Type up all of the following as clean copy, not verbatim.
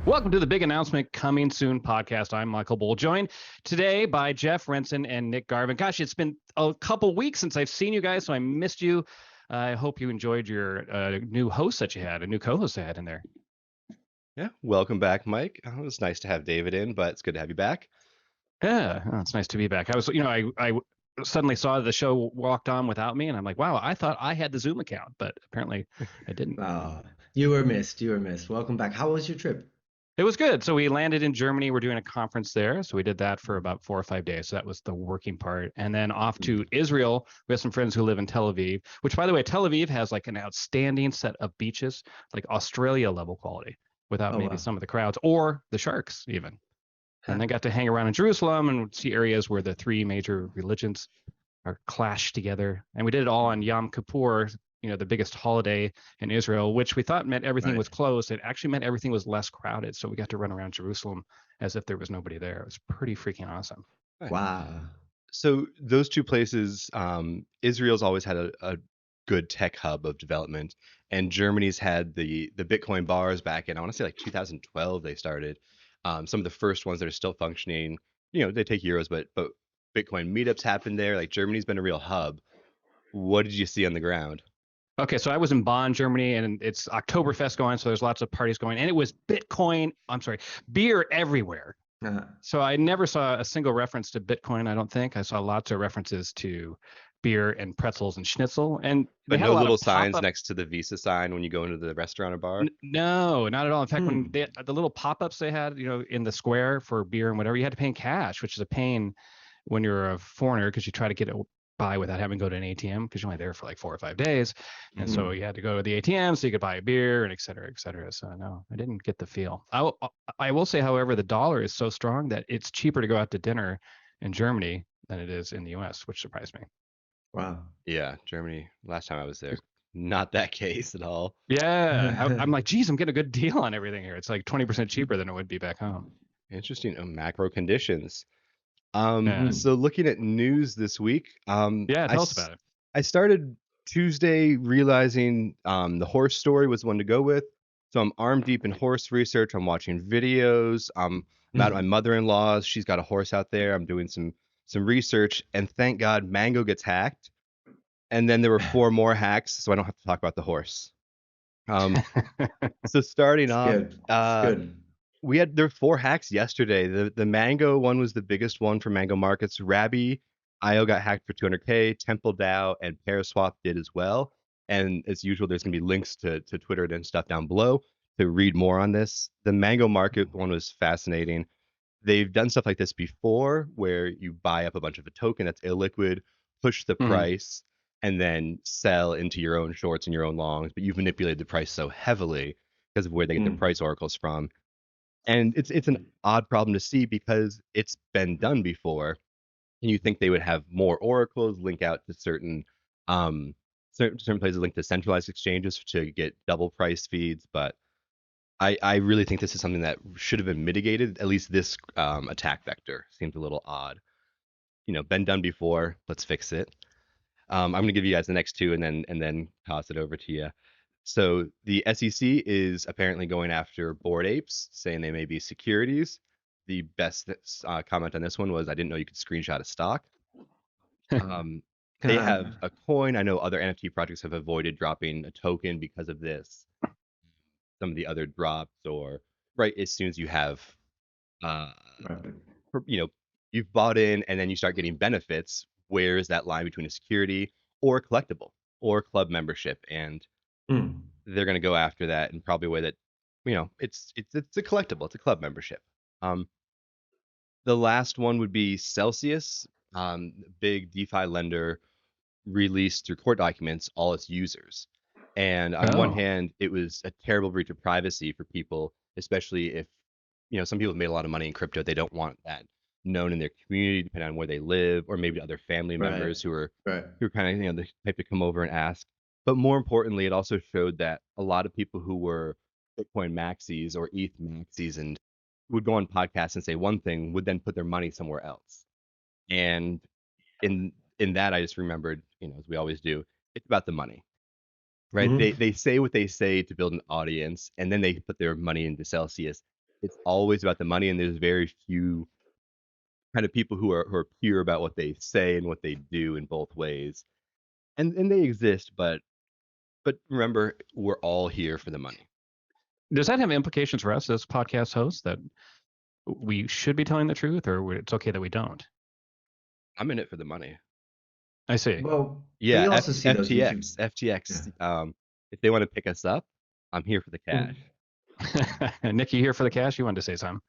Welcome to the Big Announcement Coming Soon podcast. I'm Michael Bull, joined today by Jeff Renson and Nick Garvin. Gosh, it's been a couple weeks since I've seen you guys, so I missed you. I hope you enjoyed your new host that you had, a new co-host I had in there. Yeah, welcome back, Mike. It was nice to have David in, but it's good to have you back. Yeah, it's nice to be back. I was, I suddenly saw the show walked on without me, and I'm like, wow, I thought I had the Zoom account, but apparently I didn't. Ah, you were missed. You were missed. Welcome back. How was your trip? It was good. So we landed in Germany. We're doing a conference there. So we did that for about 4 or 5 days. So that was the working part. And then off to Israel. We have some friends who live in Tel Aviv, which, by the way, Tel Aviv has like an outstanding set of beaches, like Australia level quality, without Oh, maybe wow. some of the crowds or the sharks even. Huh. And then got to hang around in Jerusalem and see areas where the three major religions are clashed together. And we did it all on Yom Kippur, the biggest holiday in Israel, which we thought meant everything Right. was closed. It actually meant everything was less crowded. So we got to run around Jerusalem as if there was nobody there. It was pretty freaking awesome. Nice. Wow. So those two places, Israel's always had a good tech hub of development, and Germany's had the Bitcoin bars back in, I want to say like 2012 they started. Some of the first ones that are still functioning, they take years, but Bitcoin meetups happen there. Like Germany's been a real hub. What did you see on the ground? Okay, so I was in Bonn, Germany, and it's Oktoberfest going, so there's lots of parties going, and it was beer everywhere. Uh, So I never saw a single reference to Bitcoin, I don't think. I saw lots of references to beer and pretzels and schnitzel, and they But had no a lot little of signs pop-up. next to the Visa sign when you go into the restaurant or bar? No, not at all. In fact, when hmm. the little pop-ups they had, in the square for beer and whatever, you had to pay in cash, which is a pain when you're a foreigner because you try to get it by without having to go to an ATM because you're only there for like 4 or 5 days, and Mhm. so you had to go to the ATM so you could buy a beer and et cetera, et cetera. So no, I didn't get the feel. I will say, however, the dollar is so strong that it's cheaper to go out to dinner in Germany than it is in the U.S., which surprised me. Wow. Yeah, Germany. Last time I was there, not that case at all. Yeah, I'm like, geez, I'm getting a good deal on everything here. It's like 20% cheaper than it would be back home. Interesting. Macro conditions. Yeah, Hmm. So looking at news this week, yeah. Tell us about it. I started Tuesday realizing the horse story was the one to go with. So I'm arm deep in horse research. I'm watching videos. I'm at my mother-in-law's. She's got a horse out there. I'm doing some research, and thank God Mango gets hacked. And then there were four more hacks, so I don't have to talk about the horse. Um, so starting It's off, good. It's good. there were four hacks yesterday. The Mango one was the biggest one for Mango Markets. Rabby IO got hacked for 200K. Temple DAO and Paraswap did as well. And as usual, there's gonna be links to Twitter and stuff down below to read more on this. The Mango Market one was fascinating. They've done stuff like this before, where you buy up a bunch of a token that's illiquid, push the Mhm. price, and then sell into your own shorts and your own longs. But you've manipulated the price so heavily because of where they get their Mm. price oracles from. And it's an odd problem to see because it's been done before, and you think they would have more oracles link out to um certain places linked to centralized exchanges to get double price feeds, but I really think this is something that should have been mitigated. At least this attack vector seems a little odd. Been done before. Let's fix it. I'm gonna give you guys the next two and then toss it over to you. So the SEC is apparently going after Bored Apes, saying they may be securities. The best comment on this one was, "I didn't know you could screenshot a stock." Um, they have a coin. I know other NFT projects have avoided dropping a token because of this. Some of the other drops, or right as soon as you have, uh, Right. you know, you've bought in and then you start getting benefits. Where is that line between a security or a collectible or club membership? And Mm. they're going to go after that in probably a way that, it's a collectible. It's a club membership. Um, the last one would be Celsius, big DeFi lender, released through court documents all its users. And on one Oh, hand, it was a terrible breach of privacy for people, especially if, some people have made a lot of money in crypto. They don't want that known in their community, depending on where they live, or maybe other family Right. members who are Right. kind of, the type to come over and ask. But more importantly, it also showed that a lot of people who were Bitcoin maxis or ETH maxis and would go on podcasts and say one thing would then put their money somewhere else. And in that, I just remembered, as we always do, it's about the money, right? Hmm. They say what they say to build an audience, and then they put their money into Celsius. it's always about the money, and there's very few kind of people who are pure about what they say and what they do in both ways. And they exist, but remember, we're all here for the money. Does that have implications for us as podcast hosts that we should be telling the truth, or it's okay that we don't? I'm in it for the money. I see. Well, Yeah, you also see those YouTube. FTX. Yeah. If they want to pick us up, I'm here for the cash. Nick, you here for the cash? You wanted to say something?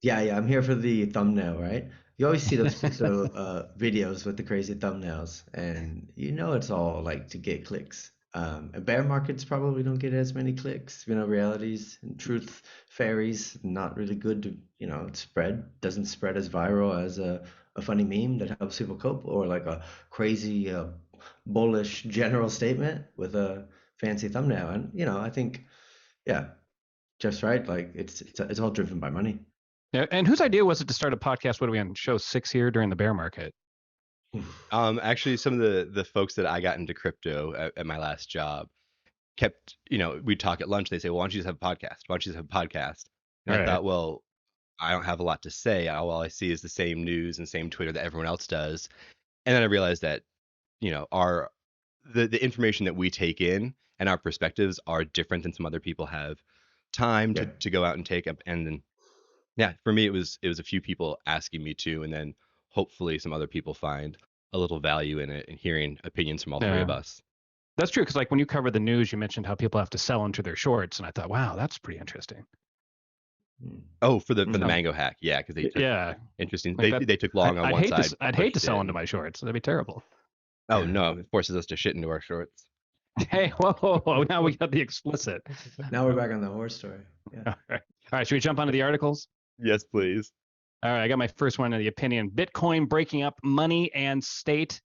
Yeah, I'm here for the thumbnail, right? You always see those videos with the crazy thumbnails, and you know it's all like to get clicks. And bear markets probably don't get as many clicks. Realities and truth fairies not really good to doesn't spread as viral as a funny meme that helps people cope, or like a crazy bullish general statement with a fancy thumbnail. And I think yeah, Jeff's right. Like it's all driven by money. Yeah, and whose idea was it to start a podcast? What are we on show 6 here during the bear market? Actually, some of the folks that I got into crypto at my last job kept, we'd talk at lunch. They say, well, why don't you just have a podcast? Why don't you just have a podcast? And I Right. thought, well, I don't have a lot to say. All I see is the same news and same Twitter that everyone else does. And then I realized that, our the information that we take in and our perspectives are different than some other people have time Yeah. to go out and take up. And then, yeah, for me, it was a few people asking me to, and then hopefully some other people find a little value in it and hearing opinions from all three of Yeah. us. That's true, because like when you cover the news, you mentioned how people have to sell into their shorts, and I thought, wow, that's pretty interesting. Oh, for the Mm. mango hack, yeah, because they took interesting. Like They took long on I'd one hate side. to I'd hate to pushed sell in. into my shorts. That'd be terrible. Oh no, it forces us to shit into our shorts. Hey, whoa, now we got the explicit. Now we're back on the horse story. Yeah. All right, should we jump onto the articles? Yes, please. All right, I got my first one in the opinion. Bitcoin breaking up money and state.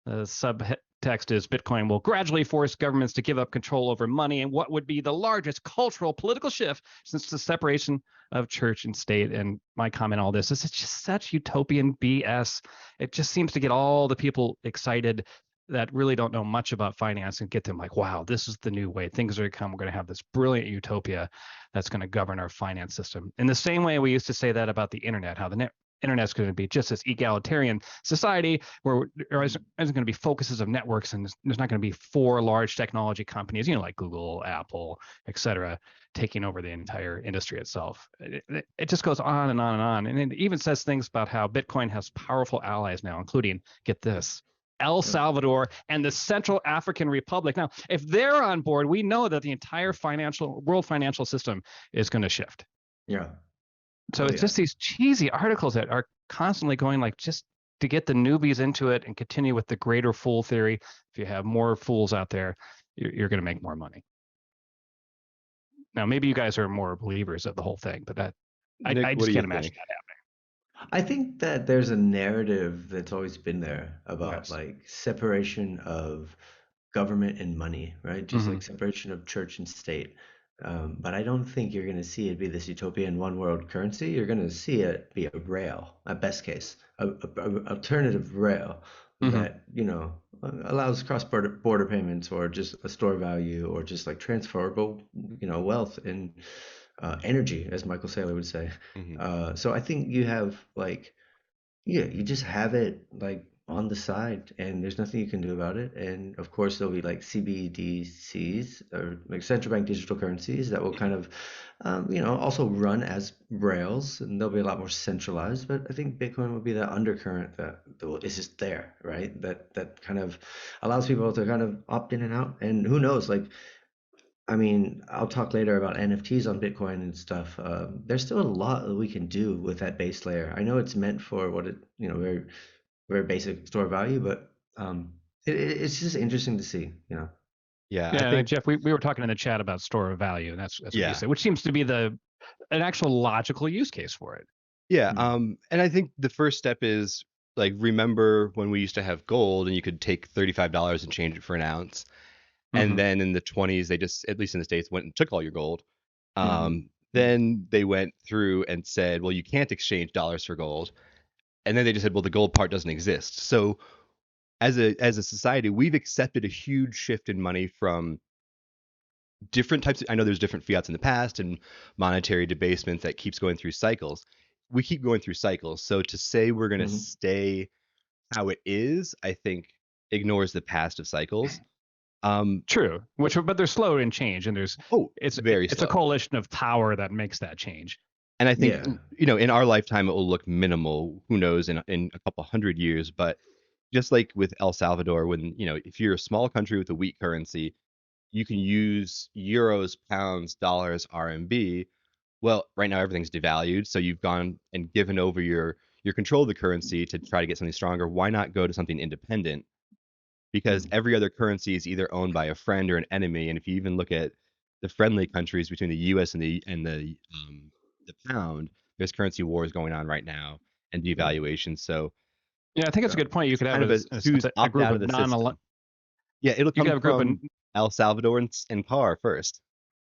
The subtext is Bitcoin will gradually force governments to give up control over money and what would be the largest cultural political shift since the separation of church and state. And my comment on all this is it's just such utopian BS. It just seems to get all the people excited that really don't know much about finance and get them like, wow, this is the new way things are going to come. We're going to have this brilliant utopia that's going to govern our finance system. In the same way we used to say that about the internet, how the internet's going to be just this egalitarian society where there isn't going to be focuses of networks, and there's not going to be 4 large technology companies, like Google, Apple, et cetera, taking over the entire industry itself. It just goes on and on and on. And it even says things about how Bitcoin has powerful allies now, including, get this, El Salvador and the Central African Republic. Now, if they're on board, we know that the entire world financial system is going to shift. Yeah. So it's just these cheesy articles that are constantly going like just to get the newbies into it and continue with the greater fool theory. If you have more fools out there, you're going to make more money. Now, maybe you guys are more believers of the whole thing, but Nick, I just can't imagine that happening. I think that there's a narrative that's always been there about like separation of government and money, right? Just like separation of church and state. But I don't think you're going to see it be this utopian one world currency. You're going to see it be a rail, at best case, a alternative rail that, allows cross-border payments, or just a store value, or just like transferable, wealth and energy, as Michael Saylor would say. So I think you have like, you just have it like on the side, and there's nothing you can do about it. And of course, there'll be like CBDCs, or like central bank digital currencies, that will kind of, also run as rails, and they'll be a lot more centralized. But I think Bitcoin will be that undercurrent that is just there, right? That kind of allows people to kind of opt in and out. And who knows, like, I mean, I'll talk later about NFTs on Bitcoin and stuff. There's still a lot that we can do with that base layer. I know it's meant for what it, very, very basic store value, but it's just interesting to see, Yeah, Yeah, I think Jeff, we were talking in the chat about store of value, and that's what you said, which seems to be an actual logical use case for it. Yeah, and I think the first step is like, remember when we used to have gold and you could take $35 and change it for an ounce. And then in the 20s, they just, at least in the States, went and took all your gold. Then they went through and said, well, you can't exchange dollars for gold. And then they just said, well, the gold part doesn't exist. So as a society, we've accepted a huge shift in money from different types I know there's different fiats in the past and monetary debasement that keeps going through cycles. We keep going through cycles. So to say we're going to Hmm. stay how it is, I think ignores the past of cycles. True. But they're slow in change, and Oh, it's very it's a slow. coalition of power that makes that change. And I think, Yeah. in our lifetime, it will look minimal. Who knows in a couple hundred years? But just like with El Salvador, when, if you're a small country with a weak currency, you can use euros, pounds, dollars, RMB. Well, right now everything's devalued, so you've gone and given over your control of the currency to try to get something stronger. Why not go to something independent? Because Mm. every other currency is either owned by a friend or an enemy. And if you even look at the friendly countries between the U.S. and the pound, there's currency wars going on right now and Yeah. devaluation. So Yeah, I think it's a Yeah. good point. You it's could have kind of choose a opt group out of of the system. non Yeah, it'll you could come have a group of from El Salvador and CAR first.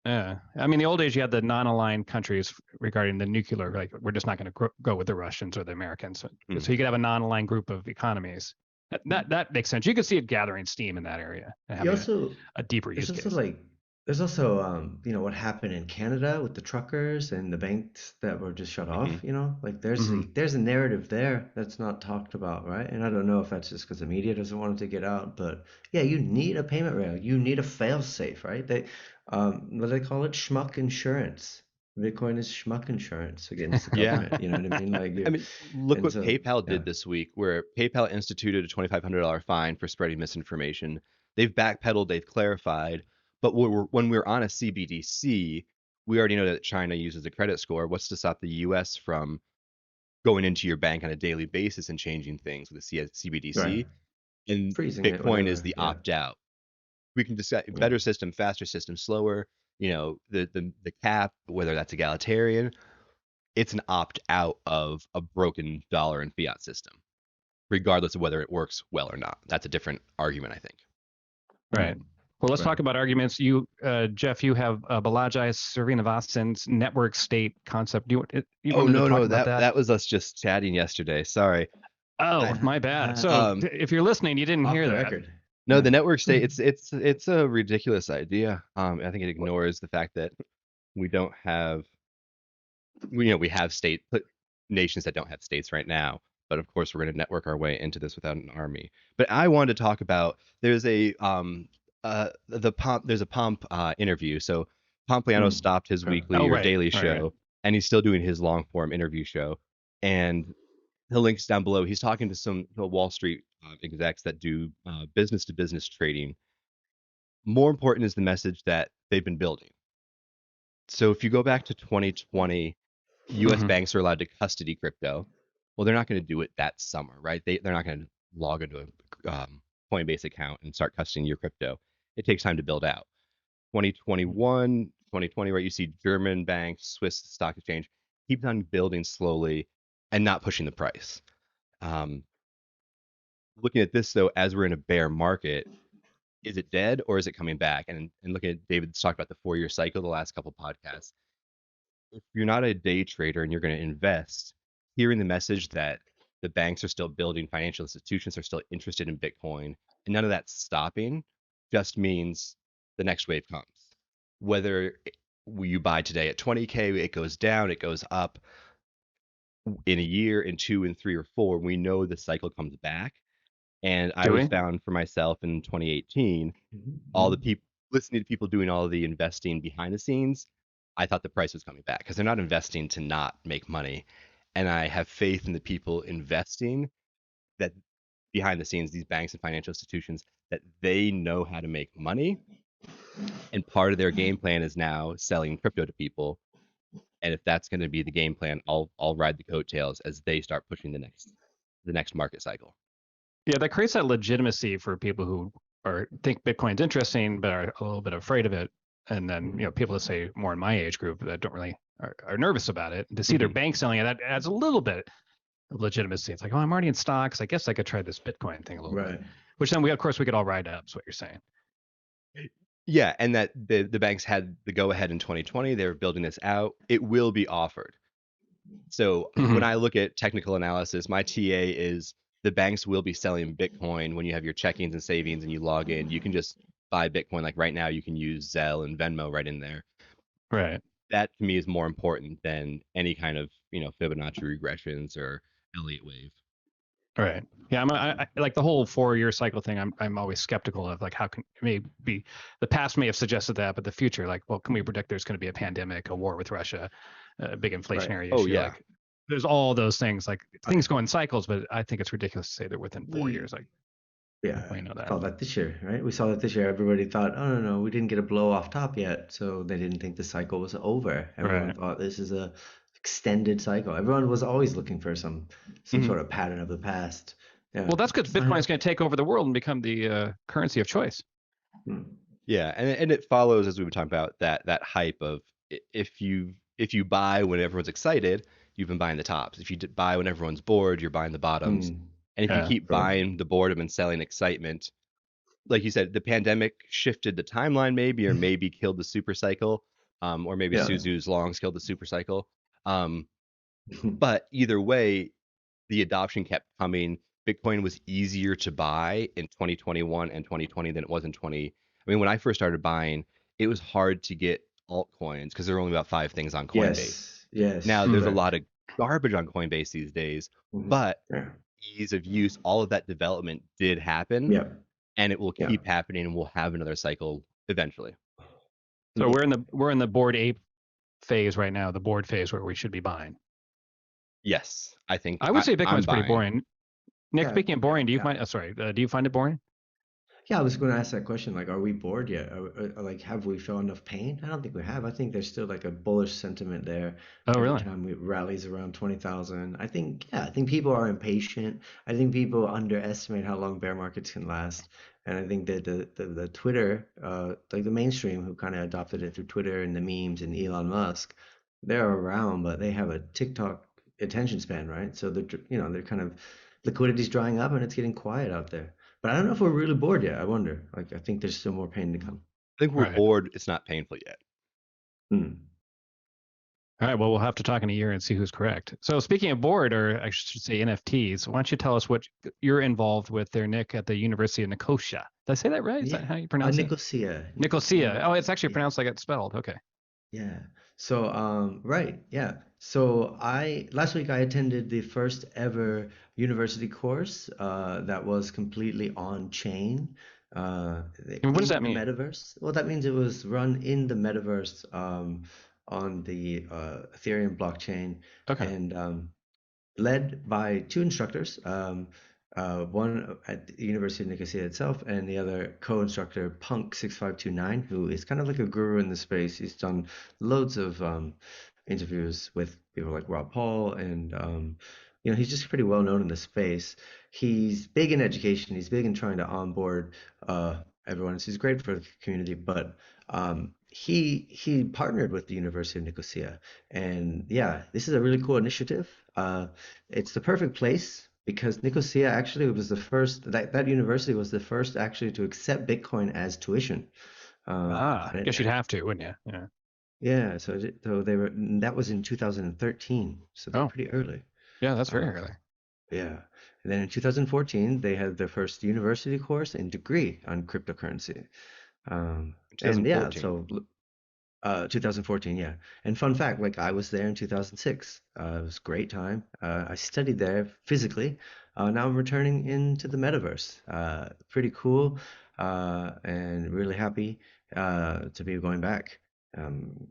yeah. I mean, the old days you had the non-aligned countries regarding the nuclear, like we're just not going to go with the Russians or the Americans. So Hmm. you could have a non-aligned group of economies. That makes sense. You could see it gathering steam in that area and You having also a deeper There's use also case. like there's also what happened in Canada with the truckers and the banks that were just shut Hmm. off, like there's Hmm. a narrative there that's not talked about, right? And I don't know if that's just because the media doesn't want it to get out, but yeah, you need a payment rail. You need a fail safe, right? What do they call it? Schmuck insurance. Bitcoin is schmuck insurance against the Yeah. government. You know what I mean? Like I you, mean, look and what so PayPal yeah, did this week, where PayPal instituted a $2,500 fine for spreading misinformation. They've backpedaled, they've clarified, but when we're on a CBDC, we already know that China uses a credit score. What's to stop the US from going into your bank on a daily basis and changing things with a right, CBDC? And freezing it, Bitcoin is whatever. the Yeah, opt out. We can decide yeah. better system, faster system, slower, the cap, whether that's egalitarian, it's an opt out of a broken dollar and fiat system, regardless of whether it works well or not. That's a different argument, I think. Right. Mm, Well, let's right. talk about arguments. Jeff, you have Balaji Srinivasan's network state concept. You Oh wanted to no, talk no, about that that? that was us just chatting yesterday. Sorry. Oh, I my bad. So um if you're listening, you didn't Off hear the that. record. no, Yeah. the network state, it's a ridiculous idea. I think it ignores the fact that we don't have we have nations that don't have states right now, but of course we're going to network our way into this without an army. But I wanted to talk about there's a Pomp interview. So Pompliano Mm, stopped his okay. weekly Oh, or right. daily Right. show, and he's still doing his long form interview show. And the links down below. He's talking to some Wall Street execs that do business to business trading. More important is the message that they've been building. So if you go back to 2020, U.S. Hmm. banks are allowed to custody crypto. Well, they're not going to do it that summer, right? They're not going to log into a Coinbase account and start custodying your crypto. It takes time to build out. 2021, 2020, right? You see German banks, Swiss stock exchange keep on building slowly and not pushing the price. Um, Looking at this though, as we're in a bear market, is it dead or is it coming back? And looking at David's talked about the 4-year cycle the last couple podcasts. If you're not a day trader and you're going to invest, hearing the message that the banks are still building, financial institutions are still interested in Bitcoin, and none of that's stopping, just means the next wave comes. Whether you buy today at 20K, it goes down, it goes up in a year, in 2, in 3, or 4, we know the cycle comes back. And I Do was we? found for myself in 2018, all the Mhm. people listening to people doing all of the investing behind the scenes, I thought the price was coming back because they're not investing to not make money. And I have faith in the people investing that behind the scenes, these banks and financial institutions, that they know how to make money. And part of their game plan is now selling crypto to people. And if that's going to be the game plan, I'll ride the coattails as they start pushing the next market cycle. Yeah, that creates that legitimacy for people who think Bitcoin's interesting but are a little bit afraid of it. And then, people that say more in my age group that don't really are nervous about it. To see their Mhm. bank selling it, that adds a little bit of legitimacy. It's like, oh, I'm already in stocks. I guess I could try this Bitcoin thing a little bit. Right. Which then of course, we could all ride up. Is what you're saying. Yeah, and that the banks had the go ahead in 2020. They were building this out. It will be offered. So when Hmm. I look at technical analysis, my TA is the banks will be selling Bitcoin when you have your checkings and savings and you log in. You can just buy Bitcoin, like right now you can use Zelle and Venmo right in there. Right. That to me is more important than any kind of, Fibonacci regressions or Elliott wave. Right. Yeah. I like the whole 4-year cycle thing. I'm always skeptical of, like, how can maybe the past may have suggested that, but the future, like, well, can we predict there's going to be a pandemic, a war with Russia, a big Right. inflationary Oh issue? yeah. Like, there's all those things. Like, things go in cycles, but I think it's ridiculous to say they're within 4 years. Like, Yeah, we know we that. saw that this year, right? We saw that this year. Everybody thought, oh, no, no, we didn't get a blow off top yet. So they didn't think the cycle was over. Everyone Right. thought this is a extended cycle. Everyone was always looking for some Mhm. sort of pattern of the past. Yeah. Well, that's good. I don't Bitcoin is going to take over the world and become the currency of choice. know. Hmm. Yeah, and it follows, as we were talking about, that hype of, if you buy when everyone's excited, you've been buying the tops. If you buy when everyone's bored, you're buying the bottoms. Hmm. And if you Yeah. keep Sure. buying the boredom and selling excitement, like you said, the pandemic shifted the timeline maybe, or maybe killed the super cycle, or maybe Yeah. Suzu's longs killed the super cycle. Um, but either way, the adoption kept coming. Bitcoin was easier to buy in 2021 and 2020 than it was in 20. I mean, when I first started buying, it was hard to get altcoins because there were only about 5 things on Coinbase. Yes. Yes. Now Mm. there's a lot Correct. of garbage on Coinbase these days, Hmm. but Yeah. ease of use, all of that development did happen, Yeah. and it will Yeah. keep happening, and we'll have another cycle eventually. So Yeah. we're in the board ape phase right now, the board phase where we should be buying. Yes, I think I would say I'm Bitcoin's pretty buying. boring. Nick, Yeah. speaking of boring, do you Yeah. find? Do you find it boring? Yeah, I was going to ask that question. Like, are we bored yet? Like, have we felt enough pain? I don't think we have. I think there's still like a bullish sentiment there Oh, every really? time it rallies around 20,000. I think, yeah, I think people are impatient. I think people underestimate how long bear markets can last. And I think that the Twitter, like the mainstream who kind of adopted it through Twitter and the memes and Elon Musk, they're around, but they have a TikTok attention span, right? So they're kind of liquidity's drying up and it's getting quiet out there. But I don't know if we're really bored yet. I wonder. Like, I think there's still more pain to come. I think we're Right. bored. It's not painful yet. Hmm. All right. Well, we'll have to talk in a year and see who's correct. So, speaking of board, or I should say NFTs, why don't you tell us what you're involved with there, Nick, at the University of Nicosia? Did I say that right? Is Yeah. that how you pronounce it? Nicosia. Nicosia. Oh, it's actually Yeah. pronounced like it's spelled. Okay. Yeah. So, right. Yeah. So last week I attended the first ever university course that was completely on chain And what does in that the mean? metaverse. Well, that means it was run in the metaverse on the Ethereum blockchain Okay. and led by two instructors, one at the University of Nicosia itself, and the other co-instructor, Punk6529, who is kind of like a guru in the space. He's done loads of interviews with people like Rob Paul, and he's just pretty well known in the space. He's big in education. He's big in trying to onboard everyone. So he's great for the community, but he partnered with the University of Nicosia, and yeah, this is a really cool initiative. It's the perfect place because Nicosia actually was the first, that university was the first actually to accept Bitcoin as tuition. Ah, I And guess you'd have to, wouldn't you? Yeah. yeah, so they were, that was in 2013, so they're Oh, pretty early. yeah, that's very Uh, early. yeah. And then in 2014, they had their first university course and degree on cryptocurrency. And yeah, 2014. so 2014, yeah. And fun fact, like I was there in 2006. It was a great time. I studied there physically. Now I'm returning into the metaverse. Pretty cool, and really happy to be going back. Um,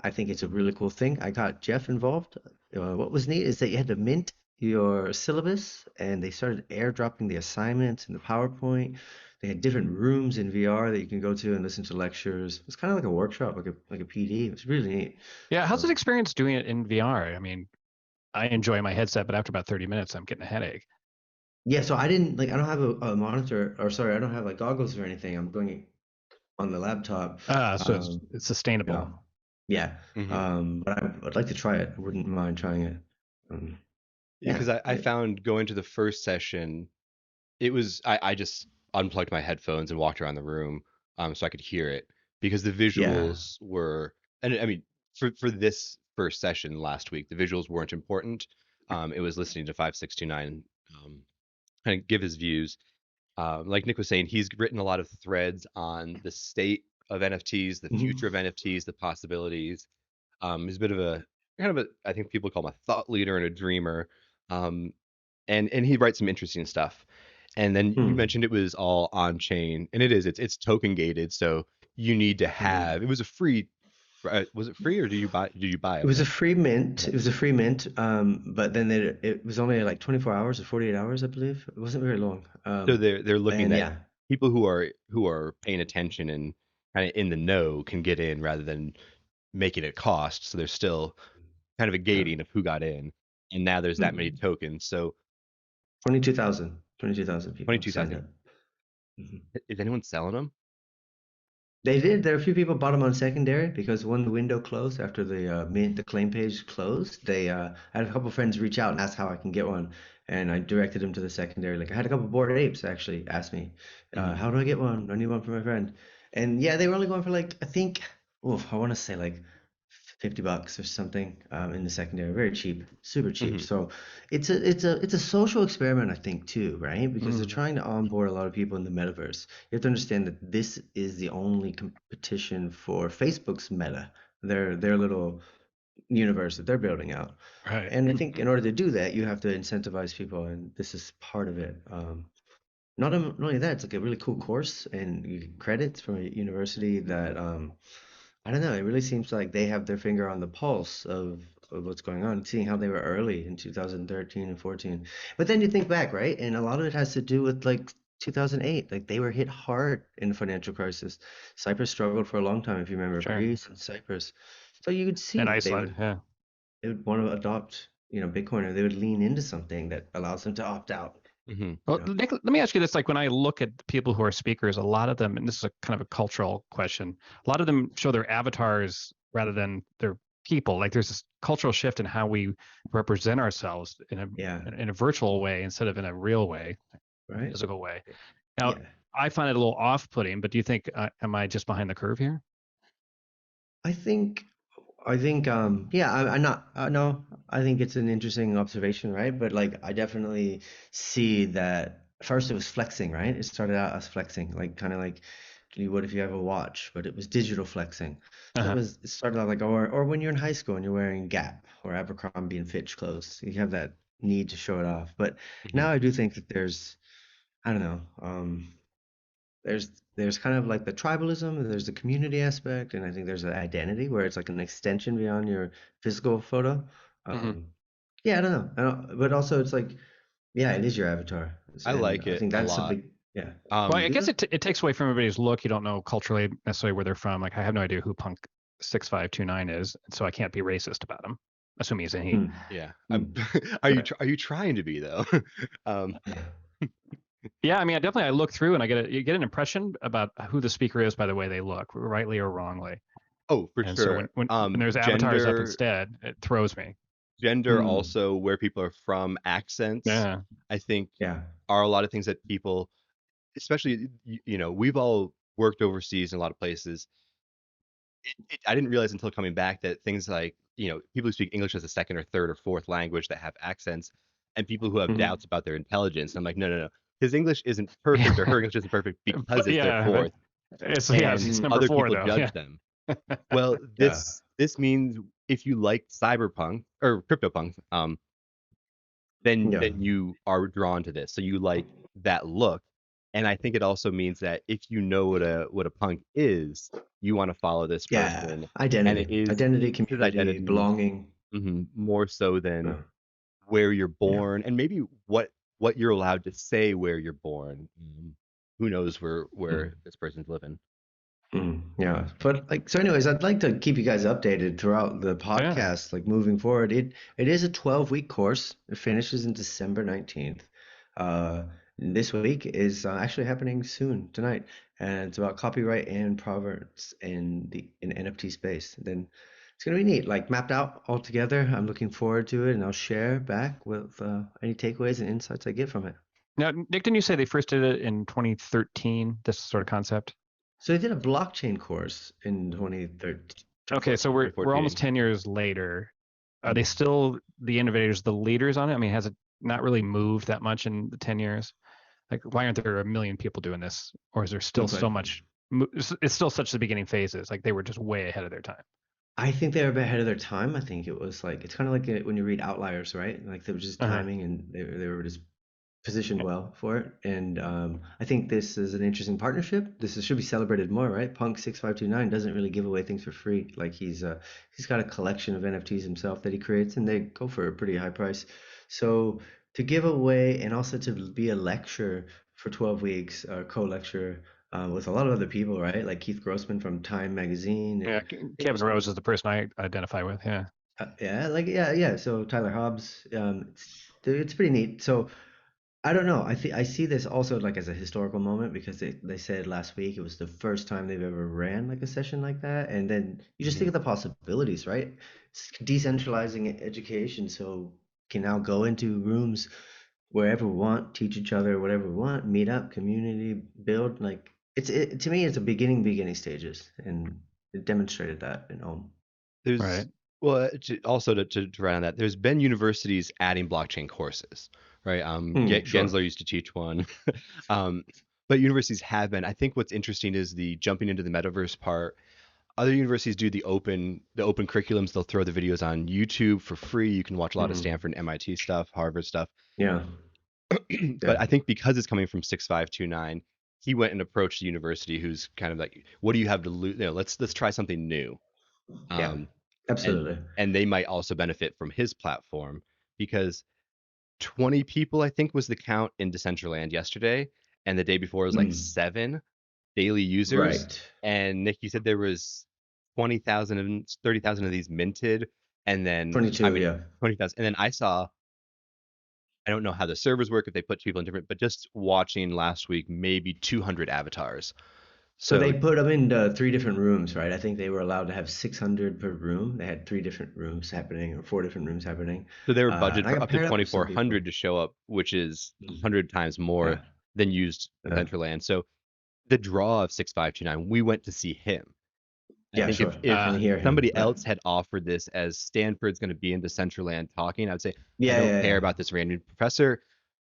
I think it's a really cool thing. I got Jeff involved. What was neat is that you had to mint your syllabus, and they started airdropping the assignments and the PowerPoint. They had different rooms in VR that you can go to and listen to lectures. It's kind of like a workshop, like a PD. It was really neat. Yeah, how's it Um, experience doing it in VR? I mean, I enjoy my headset, but after about 30 minutes, I'm getting a headache. yeah, so I didn't like I don't have a monitor or sorry, I don't have like goggles or anything. I'm doing it on the laptop. Ah, so it's, Um, it's yeah, sustainable. yeah. Hmm. But I'd like to try it. I wouldn't mind trying it. Yeah, Yeah, because I found going to the first session, it was I just unplugged my headphones and walked around the room, so I could hear it, because the yeah, visuals were, and I mean, for this first session last week, the visuals weren't important. It was listening to 5629 kind of give his views, like Nick was saying, he's written a lot of threads on the state of NFTs, the Mhm. future of NFTs, the possibilities. He's a bit of a kind of a, I think people call him a thought leader and a dreamer. Um, and he writes some interesting stuff. And then you Hmm. mentioned it was all on chain, and it is. It's token gated, so you need to Hmm. have. It was a free. Was it free or Did you buy It them? was a free mint. It was a free mint. But then it was only like 24 hours or 48 hours, I believe. It wasn't very long. So they're looking And that yeah, people who are paying attention and kind of in the know can get in rather than making it cost. So there's still kind of a yeah. gating of who got in, and now there's that many Hmm. tokens. So 22,000 people signed 22,000. up. Mhm. Is anyone selling them? They did. There are a few people bought them on secondary because when the window closed after the claim page closed, I had a couple friends reach out and ask how I can get one, and I directed them to the secondary. Like I had a couple bored apes actually ask me, Hmm. how do I get one? I need one for my friend. And yeah, they were only going for like I think, I want to say like $50 or something in the secondary, very cheap, super cheap. Hmm. So it's a social experiment, I think too, right? Because they're Mm, trying to onboard a lot of people in the metaverse. You have to understand that this is the only competition for Facebook's Meta, their little universe that they're building out. right. And I think in order to do that, you have to incentivize people, and this is part of it. Not only that, it's like a really cool course, and you get credits from a university that I don't know. It really seems like they have their finger on the pulse of what's going on, seeing how they were early in 2013 and 14. But then you think back, right? And a lot of it has to do with like 2008. Like they were hit hard in the financial crisis. Cyprus struggled for a long time, if you remember, Sure. Greece and Cyprus. So you could see And that Iceland, yeah. they would want to adopt, Bitcoin, or they would lean into something that allows them to opt out, Hmm. Well, Nick, let me ask you this. Like when I look at the people who are speakers, a lot of them, and this is a kind of a cultural question, a lot of them show their avatars rather than their people. Like there's this cultural shift in how we represent ourselves Yeah, in a virtual way instead of in a real way, right? physical way. Now, Yeah. I find it a little off-putting, but do you think am I just behind the curve here? I think yeah, I'm not no, I think it's an interesting observation, right? But like I definitely see that first it was flexing, right? It started out as flexing, like kind of like what if you have a watch, but it was digital flexing. So Uh-huh. it started out like or when you're in high school and you're wearing Gap or Abercrombie and Fitch clothes, you have that need to show it off. But Hmm. now I do think that there's I don't know, there's kind of like the tribalism, and there's the community aspect, and I think there's an identity where it's like an extension beyond your physical photo. Hmm. Um, yeah, I don't know, but also it's like, yeah, it is your avatar, I and like I it think a that's lot. something. Yeah, Well, Um, I you guess do. it takes away from everybody's look. You don't know culturally necessarily where they're from. Like I have no idea who Punk 6529 is, so I can't be racist about him, assuming he's a he. Hmm. yeah. Hmm. Right. Are you trying to be though? um, Yeah, I mean, I look through and you get an impression about who the speaker is by the way they look, rightly or wrongly. oh, for And so sure. when there's avatars up instead, it throws me. Gender, Hmm. also where people are from, accents, Yeah. I think Yeah. are a lot of things that people, especially we've all worked overseas in a lot of places. I didn't realize until coming back that things like people who speak English as a second or third or fourth language that have accents, and people who have Hmm. doubts about their intelligence. I'm like, no, no, no. His English isn't perfect or her English isn't perfect because But it's their yeah, fourth, it's and Hmm. number other four people though. judge Yeah. them. Well, Yeah. this means if you like cyberpunk or CryptoPunk, Yeah. then you are drawn to this. So you like that look. And I think it also means that if you know what a punk is, you want to follow this Yeah. person. And Identity, identity, it is community, identity, belonging. more so than Yeah. where you're Yeah. born and maybe what you're allowed to say where you're born. Who knows Hmm. where this person's living. Yeah, but like so anyways, I'd like to keep you guys updated throughout the Yeah. podcast, like moving forward. It is a 12-week course. It finishes in December 19th. Uh this week is actually happening soon tonight, and it's about copyright and provenance in NFT space. Then it's gonna be neat, like mapped out all together. I'm looking forward to it, and I'll share back with any takeaways and insights I get from it. Now, Nick, didn't you say they first did it in 2013? This sort of concept. So they did a blockchain course in 2013, Okay, so 2014. we're almost 2014. 10 years later. Are they Mm. still the innovators, the leaders on it? I mean, has it not really moved that much in the 10 years? Like, why aren't there a million people doing this? Or is there still so much? It's still such the beginning phases. Like, they were just way ahead of their time. I think they were a bit ahead of their time. I think it was like, it's kind of like when you read Outliers, right? Like there was just timing and they were just positioned well for it. And I think this is an interesting partnership. Should be celebrated more, right? Punk 6529 doesn't really give away things for free. Like he's got a collection of NFTs himself that he creates, and they go for a pretty high price. So to give away and also to be a lecturer for 12 weeks, co-lecturer with a lot of other people, right? Like Keith Grossman from Time Magazine. Yeah, Kevin Rose is the person I identify with. Yeah. Yeah. So Tyler Hobbs, it's pretty neat. So I don't know. I see this also like as a historical moment because they said last week it was the first time they've ever ran like a session like that, and then you just think of the possibilities, right? It's decentralizing education, so can now go into rooms wherever we want, teach each other whatever we want, meet up, community, build. Like to me, it's a beginning stages, and it demonstrated that in Ohm. There's Right. well, also to write on that, there's been universities adding blockchain courses, right? Sure. Gensler used to teach one, but universities have been. I think what's interesting is the jumping into the metaverse part. Other universities do the open curriculums. They'll throw the videos on YouTube for free. You can watch a lot of Stanford and MIT stuff, Harvard stuff. Yeah. But I think because it's coming from 6529, he went and approached the university, who's kind of like, what do you have to lose? Let's try something new. Yeah. Absolutely. And they might also benefit from his platform because 20 people, I think, was the count in Decentraland yesterday. And the day before it was like 7 daily users. Right. And Nick, you said there was 20,000 and 30,000 of these minted. And then 20,000. And then I don't know how the servers work, if they put people in different, but just watching last week, maybe 200 avatars. So they put them in 3 different rooms, right? I think they were allowed to have 600 per room. They had 3 different rooms happening, or 4 different rooms happening. So they were budgeted for up to 2,400 to show up, which is 100 times more than used Decentraland. So the draw of 6529, we went to see him. I think if somebody else had offered this as Stanford's going to be in Decentraland talking, I would say, I don't care about this random professor.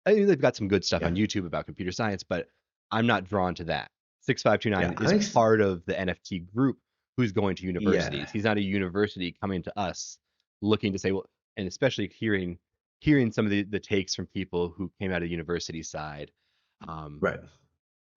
I think they've got some good stuff on YouTube about computer science, but I'm not drawn to that. 6529 is part of the NFT group who's going to universities. He's not a university coming to us looking to say, well, and especially hearing some of the takes from people who came out of university side. Right.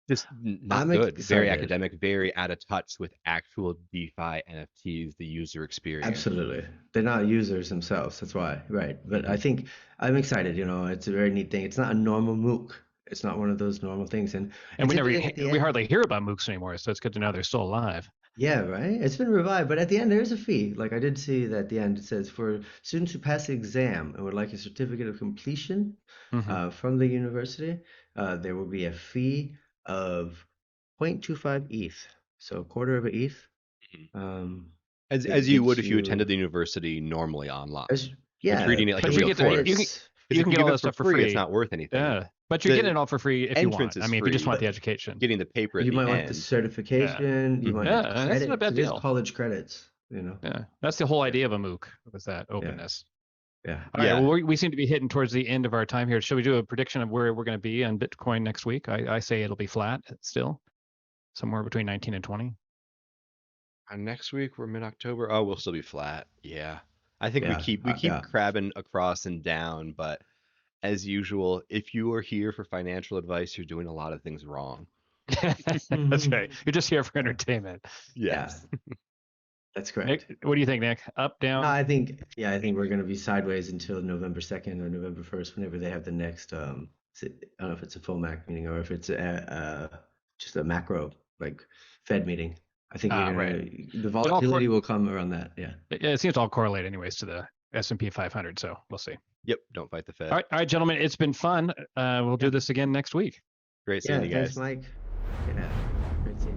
Just not good. Very academic, very out of touch with actual DeFi NFTs, the user experience. Absolutely. They're not users themselves. That's why. Right. But I think I'm excited. It's a very neat thing. It's not a normal MOOC. It's not one of those normal things. And we hardly hear about MOOCs anymore. So it's good to know they're still alive. Yeah, right. It's been revived, but at the end there's a fee. Like I did see that at the end it says for students who pass the exam and would like a certificate of completion from the university, there will be a fee of 0.25 ETH, so a quarter of an ETH. As you would if you attended the university normally online. You're treating it like a real course. You can get all that stuff for free. It's not worth anything. Yeah, but you're getting it all for free if you want. I mean, if you just want the education. Getting the paper you might want the certification. You might want credit. That's not a bad deal. Just college credits, Yeah, that's the whole idea of a MOOC, was that openness. Yeah. All right, well, we seem to be hitting towards the end of our time here. Should we do a prediction of where we're going to be on Bitcoin next week? I say it'll be flat still, somewhere between 19 and 20. Next week we're mid-October. Oh, we'll still be flat. Yeah. I think we keep crabbing across and down, but as usual, if you are here for financial advice, you're doing a lot of things wrong. That's right. You're just here for entertainment. Yes. That's correct. Nick, what do you think, Nick? Up, down? I think we're going to be sideways until November 2nd or November 1st, whenever they have the next, I don't know if it's a FOMAC meeting or if it's just a macro, like Fed meeting. I think the volatility will come around that. Yeah. It seems to all correlate anyways to the S&P 500. So we'll see. Yep. Don't fight the Fed. All right, gentlemen. It's been fun. We'll do this again next week. Great seeing you guys. Thanks, Mike. Yeah. Great seeing you.